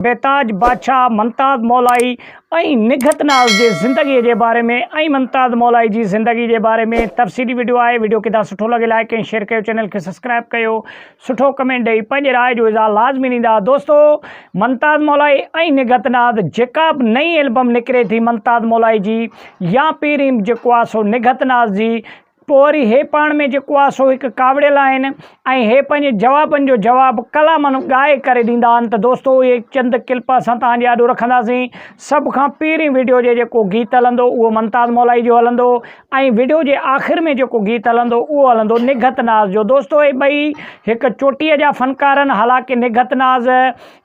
बेताज बादशाह मुमताज़ मौलाई निघत नाज़ जी ज़िंदगी के बारे में मुमताज़ मौलाई की ज़िंदगी के बारे में तफ़सीली वीडियो है। वीडियो कितना सुठो लगे लाइक एंड शेयर कयो, चैनल के सब्सक्राइब कयो, सुठो कमेंट ॾेई पंहिंजी राय जो इज़हार लाज़मी ॾींदा। दोस्तों, मुमताज़ मौलाई निघत नाज़ जेका बि नई एल्बम निकिरे थी मुमताज़ मौलाई जी या पहिरीं जेको आहे सो निघत नाज़ जी, पोइ वरी हे पाण में जेको आहे सो हिकु कावड़ियल आहिनि ऐं हे पंहिंजे जवाबनि जो जवाबु कलामनि ॻाए करे ॾींदा आहिनि। त दोस्तों, इहे चंद क्लिप असां तव्हांजे आॾो रखंदासीं। सभ खां पहिरीं वीडियो जे जेको गीत हलंदो उहो मुमताज़ मौलाई जो हलंदो ऐं वीडियो जे आख़िर में जेको गीत हलंदो उहो हलंदो निघत नाज़ जो। दोस्तों, इहे ॿई हिकु चोटीअ जा फ़नकार आहिनि। हालांकि निघत नाज़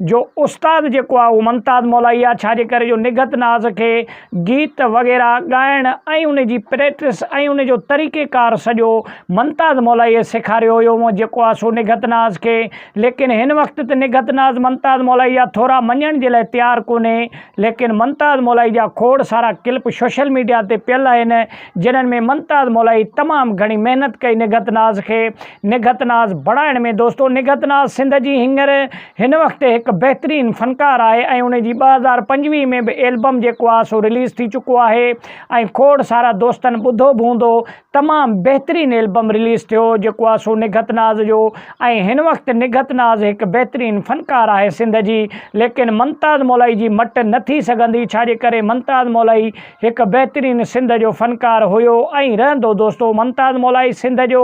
जो उस्ताद जेको आहे उहो मुमताज़ मौलाई आहे, छाजे करे जो निघत नाज़ खे गीत वग़ैरह ॻाइण ऐं उनजी प्रैक्टिस ऐं उनजो तरीक़े सॼो मुमताज़ मौलाई सेखारियो हुयो जेको आहे सो निघत नाज़ खे। लेकिन हिन वक़्तु त निघत नाज़ मुमताज़ मौलाई जा थोरा मञण जे लाइ तयारु कोन्हे। लेकिन मुमताज़ मौलाई जा खोड़ सारा क्लिप सोशल मीडिया ते पियल आहिनि जिन्हनि में मुमताज़ मौलाई तमामु घणी महिनत कई निघत नाज़ खे निघत नाज़ बणाइण में। दोस्तों, निघत नाज़ सिंध जी हींअर हिन वक़्तु हिकु बहितरीनु फ़नकार आहे ऐं उनजी 2025 में बि एल्बम जेको आहे सो रिलीज़ थी चुको आहे ऐं खोड़ सारा दोस्तनि ॿुधो बि हूंदो। तमामु बेहतरीनु एल्बम रिलीज़ थियो जेको आहे सो निघत नाज़ जो ऐं हिन वक़्तु निघत नाज़ हिकु बहितरीनु फ़नकार आहे सिंध जी। लेकिन मुमताज़ मौलाई जी मट न थी सघंदी, छाजे करे मुमताज़ मौलाई हिकु बहितरीनु सिंध जो फ़नकार हुयो ऐं रहंदो। दोस्तों, मुमताज़ मौलाई सिंध जो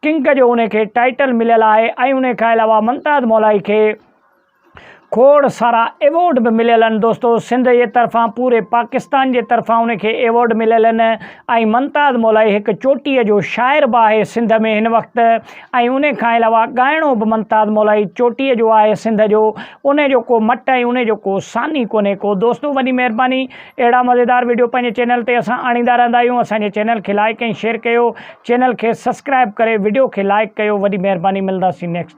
किंग जो उनखे टाइटल मिलियल आहे ऐं उन खां अलावा मुमताज़ मौलाई खे खोड़ सारा एवॉर्ड भी मिलियल आहिनि। दोस्तों, सिंध जे तरफ़ां पूरे पाकिस्तान जे तरफ़ां उनखे एवॉर्ड मिलियल आहिनि ऐं मुमताज़ मौलाई हिकु चोटीअ जो शाइर बि आहे सिंध में हिन वक़्तु ऐं उन खां अलावा ॻाइणो बि मुमताज़ मौलाई चोटीअ जो आहे सिंध जो। उन जो को मट ऐं उन जो को सानी कोन्हे को। दोस्तों, वॾी महिरबानी, अहिड़ा मज़ेदार वीडियो पंहिंजे चैनल ते असां आणींदा रहंदा आहियूं। असांजे चैनल खे लाइक ऐं शेयर कयो, चैनल खे सब्सक्राइब करे वीडियो खे लाइक कयो। वॾी महिरबानी, मिलंदासीं नेक्स्ट।